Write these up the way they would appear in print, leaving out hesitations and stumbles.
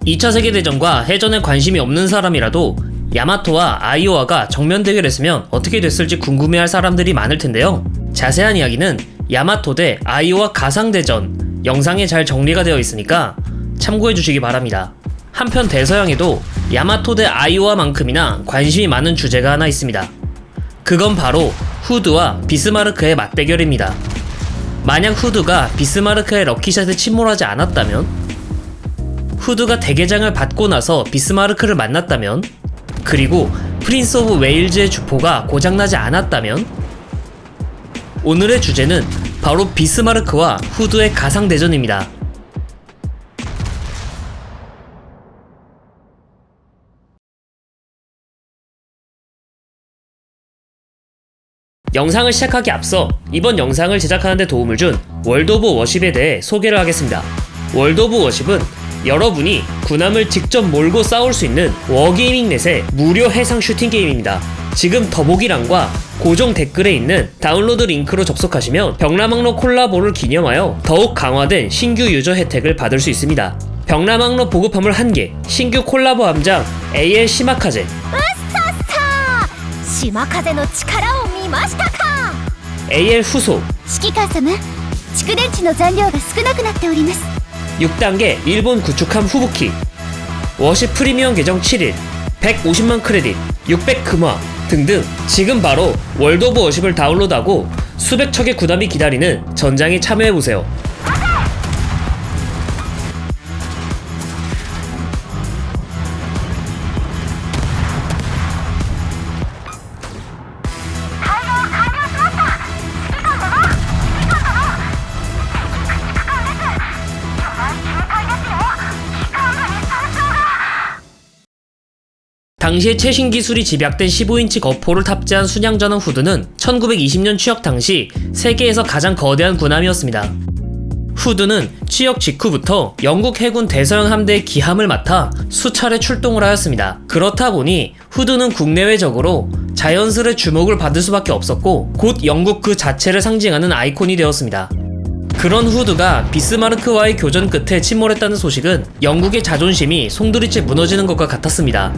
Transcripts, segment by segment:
2차 세계대전과 해전에 관심이 없는 사람이라도 야마토와 아이오와가 정면 대결했으면 어떻게 됐을지 궁금해할 사람들이 많을 텐데요. 자세한 이야기는 야마토 대 아이오와 가상대전 영상에 잘 정리가 되어 있으니까 참고해 주시기 바랍니다. 한편 대서양에도 야마토 대 아이오와만큼이나 관심이 많은 주제가 하나 있습니다. 그건 바로 후드와 비스마르크의 맞대결입니다. 만약 후드가 비스마르크의 럭키샷에 침몰하지 않았다면, 후드가 대개장을 받고 나서 비스마르크를 만났다면, 그리고 프린스 오브 웨일즈의 주포가 고장나지 않았다면, 오늘의 주제는 바로 비스마르크와 후드의 가상대전입니다. 영상을 시작하기 앞서 이번 영상을 제작하는 데 도움을 준 월드 오브 워십에 대해 소개를 하겠습니다. 월드 오브 워십은 여러분이 군함을 직접 몰고 싸울 수 있는 워게이밍넷의 무료 해상 슈팅 게임입니다. 지금 더보기란과 고정 댓글에 있는 다운로드 링크로 접속하시면 벽라망로 콜라보를 기념하여 더욱 강화된 신규 유저 혜택을 받을 수 있습니다. 벽라망로 보급함을 1개, 신규 콜라보 함장 AL 시마카제, 島風の力を見ましたか。 AL 후소, 指揮官様、蓄電池の残量が少なくなっております。 6단계 일본 구축함 후부키, 워십 프리미엄 계정 7일, 150만 크레딧, 600 금화 등등 지금 바로 월드 오브 워십을 다운로드하고 수백 척의 군함이 기다리는 전장에 참여해보세요. 당시에 최신 기술이 집약된 15인치 거포를 탑재한 순양전함 후드는 1920년 취역 당시 세계에서 가장 거대한 군함이었습니다. 후드는 취역 직후부터 영국 해군 대서양 함대의 기함을 맡아 수차례 출동을 하였습니다. 그렇다 보니 후드는 국내외적으로 자연스레 주목을 받을 수밖에 없었고 곧 영국 그 자체를 상징하는 아이콘이 되었습니다. 그런 후드가 비스마르크와의 교전 끝에 침몰했다는 소식은 영국의 자존심이 송두리째 무너지는 것과 같았습니다.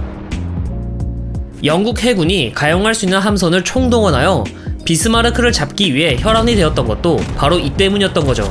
영국 해군이 가용할 수 있는 함선을 총동원하여 비스마르크를 잡기 위해 혈안이 되었던 것도 바로 이 때문이었던 거죠.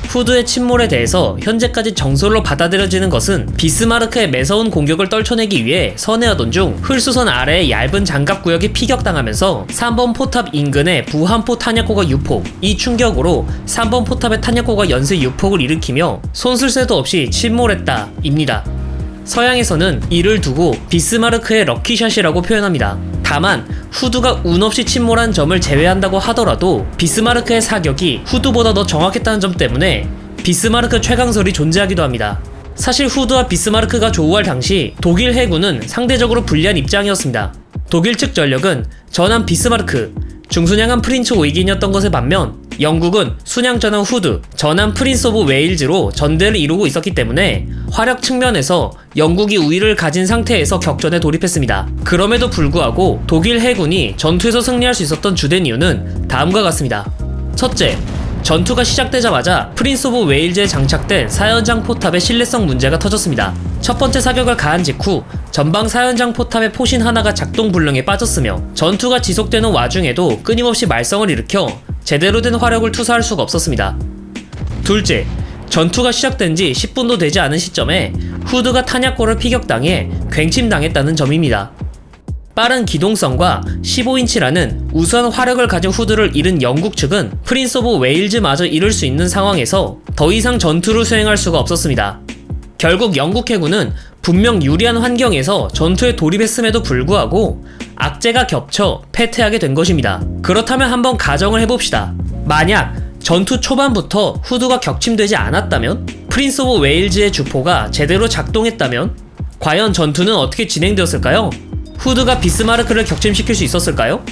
후드의 침몰에 대해서 현재까지 정설로 받아들여지는 것은 비스마르크의 매서운 공격을 떨쳐내기 위해 선회하던 중 흘수선 아래의 얇은 장갑 구역에 피격당하면서 3번 포탑 인근의 부함포 탄약고가 유폭, 이 충격으로 3번 포탑의 탄약고가 연쇄 유폭을 일으키며 손쓸 새도 없이 침몰했다 입니다. 서양에서는 이를 두고 비스마르크의 럭키샷이라고 표현합니다. 다만 후드가 운 없이 침몰한 점을 제외한다고 하더라도 비스마르크의 사격이 후드보다 더 정확했다는 점 때문에 비스마르크 최강설이 존재하기도 합니다. 사실 후드와 비스마르크가 조우할 당시 독일 해군은 상대적으로 불리한 입장이었습니다. 독일 측 전력은 전함 비스마르크, 중순양함 프린츠 오이긴이었던 것에 반면 영국은 순양전함 후드, 전함 프린스 오브 웨일즈로 전대를 이루고 있었기 때문에 화력 측면에서 영국이 우위를 가진 상태에서 격전에 돌입했습니다. 그럼에도 불구하고 독일 해군이 전투에서 승리할 수 있었던 주된 이유는 다음과 같습니다. 첫째, 전투가 시작되자마자 프린스 오브 웨일즈에 장착된 사연장 포탑의 신뢰성 문제가 터졌습니다. 첫 번째 사격을 가한 직후 전방 사연장 포탑의 포신 하나가 작동 불능에 빠졌으며 전투가 지속되는 와중에도 끊임없이 말썽을 일으켜 제대로 된 화력을 투사할 수가 없었습니다. 둘째, 전투가 시작된 지 10분도 되지 않은 시점에 후드가 탄약고를 피격당해 괭침당했다는 점입니다. 빠른 기동성과 15인치라는 우수한 화력을 가진 후드를 잃은 영국 측은 프린스 오브 웨일즈마저 잃을 수 있는 상황에서 더 이상 전투를 수행할 수가 없었습니다. 결국 영국 해군은 분명 유리한 환경에서 전투에 돌입했음에도 불구하고 악재가 겹쳐 패퇴하게 된 것입니다. 그렇다면 한번 가정을 해봅시다. 만약 전투 초반부터 후드가 격침되지 않았다면? 프린스 오브 웨일즈의 주포가 제대로 작동했다면? 과연 전투는 어떻게 진행되었을까요? 후드가 비스마르크를 격침시킬 수 있었을까요?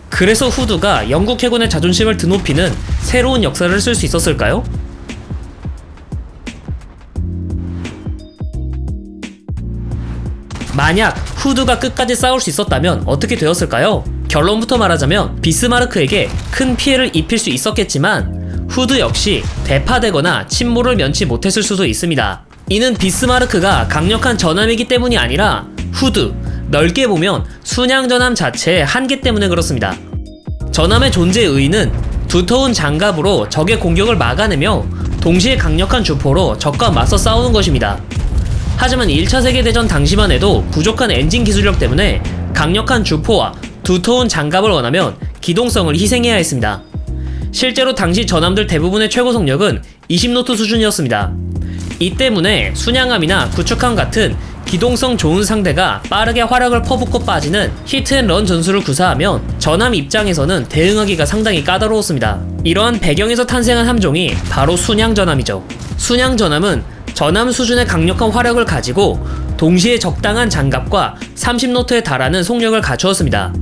그래서 후드가 영국 해군의 자존심을 드높이는 새로운 역사를 쓸 수 있었을까요? 만약 후드가 끝까지 싸울 수 있었다면 어떻게 되었을까요? 결론부터 말하자면 비스마르크에게 큰 피해를 입힐 수 있었겠지만 후드 역시 대파되거나 침몰을 면치 못했을 수도 있습니다. 이는 비스마르크가 강력한 전함이기 때문이 아니라 후드, 넓게 보면 순양 전함 자체의 한계 때문에 그렇습니다. 전함의 존재 의의는 두터운 장갑으로 적의 공격을 막아내며 동시에 강력한 주포로 적과 맞서 싸우는 것입니다. 하지만 1차 세계대전 당시만 해도 부족한 엔진 기술력 때문에 강력한 주포와 두터운 장갑을 원하면 기동성을 희생해야 했습니다. 실제로 당시 전함들 대부분의 최고 속력은 20노트 수준이었습니다. 이 때문에 순양함이나 구축함 같은 기동성 좋은 상대가 빠르게 화력을 퍼붓고 빠지는 히트앤런 전술을 구사하면 전함 입장에서는 대응하기가 상당히 까다로웠습니다. 이러한 배경에서 탄생한 함종이 바로 순양전함이죠. 순양전함은 전함 수준의 강력한 화력을 가지고 동시에 적당한 장갑과 30노트에 달하는 속력을 갖추었습니다.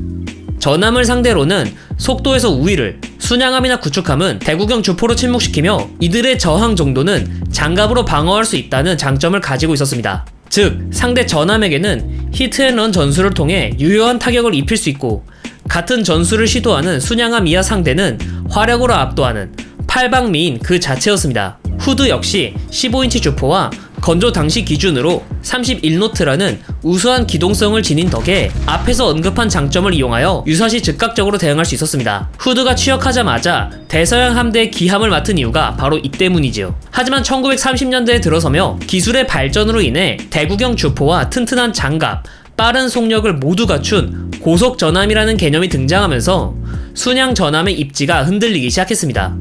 전함을 상대로는 속도에서 우위를, 순양함이나 구축함은 대구경 주포로 침묵시키며 이들의 저항 정도는 장갑으로 방어할 수 있다는 장점을 가지고 있었습니다. 즉, 상대 전함에게는 히트앤런 전술을 통해 유효한 타격을 입힐 수 있고, 같은 전술을 시도하는 순양함 이하 상대는 화력으로 압도하는 팔방미인 그 자체였습니다. 후드 역시 15인치 주포와 건조 당시 기준으로 31노트라는 우수한 기동성을 지닌 덕에 앞에서 언급한 장점을 이용하여 유사시 즉각적으로 대응할 수 있었습니다. 후드가 취역하자마자 대서양 함대의 기함을 맡은 이유가 바로 이 때문이지요. 하지만 1930년대에 들어서며 기술의 발전으로 인해 대구경 주포와 튼튼한 장갑, 빠른 속력을 모두 갖춘 고속 전함이라는 개념이 등장하면서 순양 전함의 입지가 흔들리기 시작했습니다.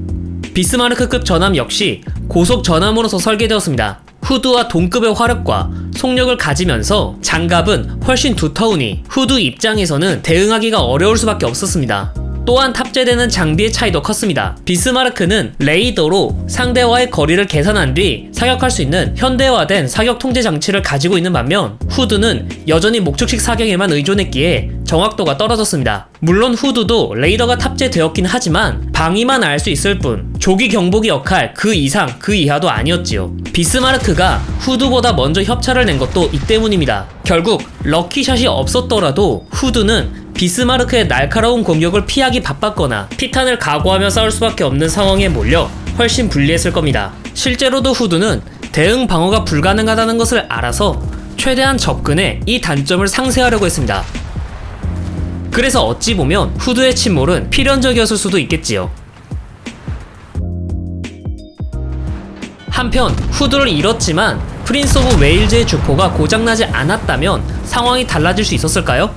비스마르크급 전함 역시 고속 전함으로서 설계되었습니다. 후드와 동급의 화력과 속력을 가지면서 장갑은 훨씬 두터우니 후드 입장에서는 대응하기가 어려울 수밖에 없었습니다. 또한 탑재되는 장비의 차이도 컸습니다. 비스마르크는 레이더로 상대와의 거리를 계산한 뒤 사격할 수 있는 현대화된 사격 통제 장치를 가지고 있는 반면 후드는 여전히 목적식 사격에만 의존했기에 정확도가 떨어졌습니다. 물론 후드도 레이더가 탑재되었긴 하지만 방위만 알 수 있을 뿐 조기 경보기 역할 그 이상 그 이하도 아니었지요. 비스마르크가 후드보다 먼저 협차를 낸 것도 이 때문입니다. 결국 럭키샷이 없었더라도 후드는 비스마르크의 날카로운 공격을 피하기 바빴거나 피탄을 각오하며 싸울 수밖에 없는 상황에 몰려 훨씬 불리했을 겁니다. 실제로도 후드는 대응 방어가 불가능하다는 것을 알아서 최대한 접근해 이 단점을 상쇄하려고 했습니다. 그래서 어찌 보면 후드의 침몰은 필연적이었을 수도 있겠지요. 한편 후드를 잃었지만 프린스 오브 웨일즈의 주포가 고장나지 않았다면 상황이 달라질 수 있었을까요?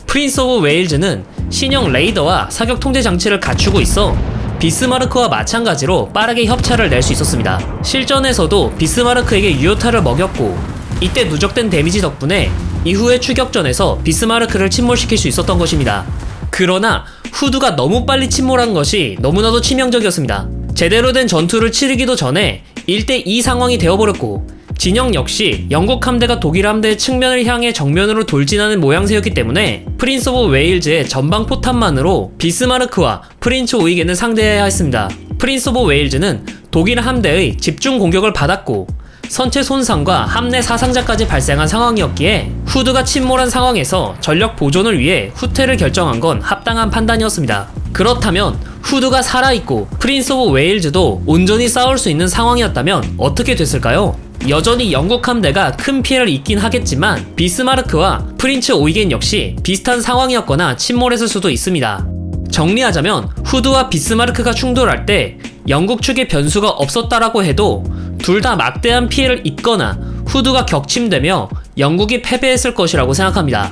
프린스 오브 웨일즈는 신형 레이더와 사격 통제 장치를 갖추고 있어 비스마르크와 마찬가지로 빠르게 협차를 낼 수 있었습니다. 실전에서도 비스마르크에게 유효타를 먹였고 이때 누적된 데미지 덕분에 이후의 추격전에서 비스마르크를 침몰시킬 수 있었던 것입니다. 그러나 후드가 너무 빨리 침몰한 것이 너무나도 치명적이었습니다. 제대로 된 전투를 치르기도 전에 1대2 상황이 되어버렸고 진영 역시 영국 함대가 독일 함대의 측면을 향해 정면으로 돌진하는 모양새였기 때문에 프린스 오브 웨일즈의 전방 포탄만으로 비스마르크와 프린츠 오이겐을 상대해야 했습니다. 프린스 오브 웨일즈는 독일 함대의 집중 공격을 받았고 선체 손상과 함내 사상자까지 발생한 상황이었기에 후드가 침몰한 상황에서 전력 보존을 위해 후퇴를 결정한 건 합당한 판단이었습니다. 그렇다면 후드가 살아있고 프린스 오브 웨일즈도 온전히 싸울 수 있는 상황이었다면 어떻게 됐을까요? 여전히 영국 함대가 큰 피해를 입긴 하겠지만 비스마르크와 프린츠 오이겐 역시 비슷한 상황이었거나 침몰했을 수도 있습니다. 정리하자면 후드와 비스마르크가 충돌할 때 영국 측의 변수가 없었다라고 해도 둘 다 막대한 피해를 입거나 후드가 격침되며 영국이 패배했을 것이라고 생각합니다.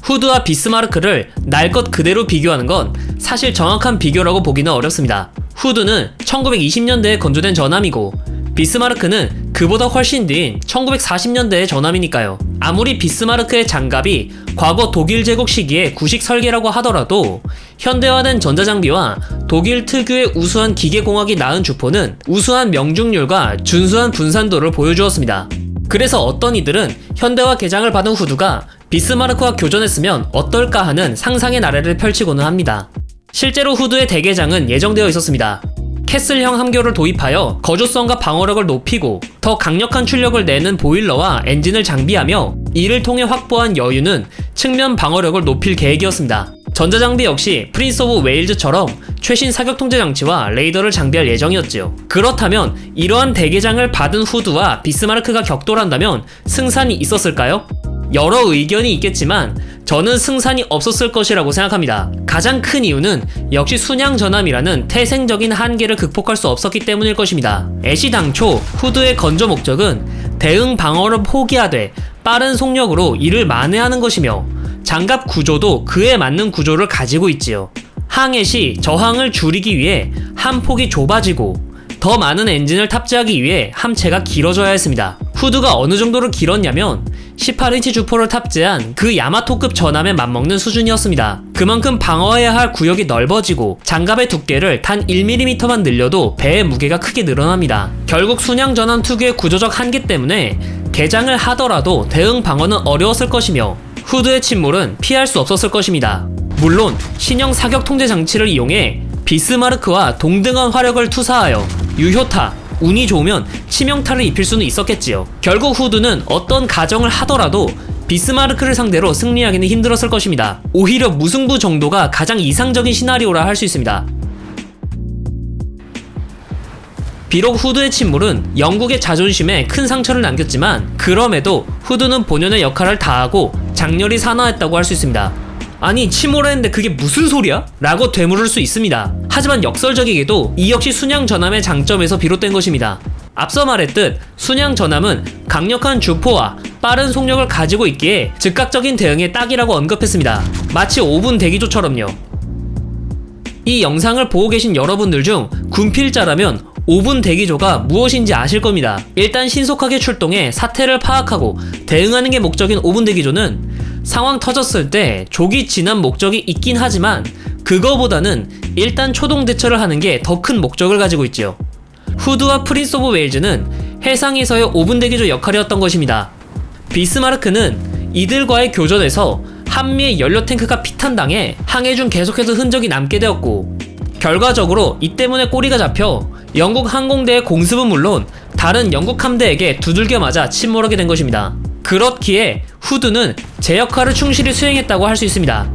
후드와 비스마르크를 날 것 그대로 비교하는 건 사실 정확한 비교라고 보기는 어렵습니다. 후드는 1920년대에 건조된 전함이고 비스마르크는 그보다 훨씬 뒤인 1940년대의 전함이니까요. 아무리 비스마르크의 장갑이 과거 독일 제국 시기의 구식 설계라고 하더라도 현대화된 전자장비와 독일 특유의 우수한 기계공학이 낳은 주포는 우수한 명중률과 준수한 분산도를 보여주었습니다. 그래서 어떤 이들은 현대화 개장을 받은 후드가 비스마르크와 교전했으면 어떨까 하는 상상의 나래를 펼치고는 합니다. 실제로 후드의 대개장은 예정되어 있었습니다. 캐슬형 함교를 도입하여 거주성과 방어력을 높이고 더 강력한 출력을 내는 보일러와 엔진을 장비하며 이를 통해 확보한 여유는 측면 방어력을 높일 계획이었습니다. 전자장비 역시 프린스 오브 웨일즈처럼 최신 사격 통제 장치와 레이더를 장비할 예정이었지요. 그렇다면 이러한 대개장을 받은 후드와 비스마르크가 격돌한다면 승산이 있었을까요? 여러 의견이 있겠지만 저는 승산이 없었을 것이라고 생각합니다. 가장 큰 이유는 역시 순양 전함이라는 태생적인 한계를 극복할 수 없었기 때문일 것입니다. 애시당초 후드의 건조 목적은 대응 방어를 포기하되 빠른 속력으로 이를 만회하는 것이며 장갑 구조도 그에 맞는 구조를 가지고 있지요. 항해 시 저항을 줄이기 위해 한 폭이 좁아지고 더 많은 엔진을 탑재하기 위해 함체가 길어져야 했습니다. 후드가 어느 정도로 길었냐면 18인치 주포를 탑재한 그 야마토급 전함에 맞먹는 수준이었습니다. 그만큼 방어해야 할 구역이 넓어지고 장갑의 두께를 단 1mm만 늘려도 배의 무게가 크게 늘어납니다. 결국 순양 전함 특유의 구조적 한계 때문에 개장을 하더라도 대응 방어는 어려웠을 것이며 후드의 침몰은 피할 수 없었을 것입니다. 물론 신형 사격 통제 장치를 이용해 비스마르크와 동등한 화력을 투사하여 유효타, 운이 좋으면 치명타를 입힐 수는 있었겠지요. 결국 후드는 어떤 가정을 하더라도 비스마르크를 상대로 승리하기는 힘들었을 것입니다. 오히려 무승부 정도가 가장 이상적인 시나리오라 할 수 있습니다. 비록 후드의 침몰은 영국의 자존심에 큰 상처를 남겼지만 그럼에도 후드는 본연의 역할을 다하고 장렬히 산화했다고 할 수 있습니다. 아니 침몰했는데 그게 무슨 소리야? 라고 되물을 수 있습니다. 하지만 역설적이게도 이 역시 순양 전함의 장점에서 비롯된 것입니다. 앞서 말했듯 순양 전함은 강력한 주포와 빠른 속력을 가지고 있기에 즉각적인 대응에 딱이라고 언급했습니다. 마치 5분 대기조처럼요. 이 영상을 보고 계신 여러분들 중 군필자라면 5분 대기조가 무엇인지 아실 겁니다. 일단 신속하게 출동해 사태를 파악하고 대응하는 게 목적인 5분 대기조는 상황 터졌을 때 조기 진압 목적이 있긴 하지만 그거보다는 일단 초동 대처를 하는 게 더 큰 목적을 가지고 있지요. 후드와 프린스 오브 웨일즈는 해상에서의 5분 대기조 역할이었던 것입니다. 비스마르크는 이들과의 교전에서 한미의 연료 탱크가 피탄당해 항해 중 계속해서 흔적이 남게 되었고 결과적으로 이 때문에 꼬리가 잡혀 영국 항공대의 공습은 물론 다른 영국 함대에게 두들겨 맞아 침몰하게 된 것입니다. 그렇기에 후드는 제 역할을 충실히 수행했다고 할 수 있습니다.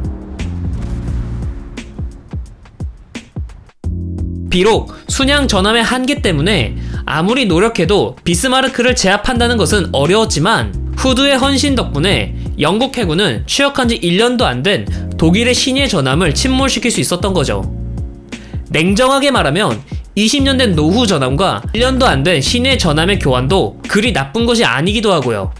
비록 순양 전함의 한계 때문에 아무리 노력해도 비스마르크를 제압한다는 것은 어려웠지만 후드의 헌신 덕분에 영국 해군은 취역한 지 1년도 안 된 독일의 신예 전함을 침몰시킬 수 있었던 거죠. 냉정하게 말하면 20년 된 노후 전함과 1년도 안 된 신예 전함의 교환도 그리 나쁜 것이 아니기도 하고요.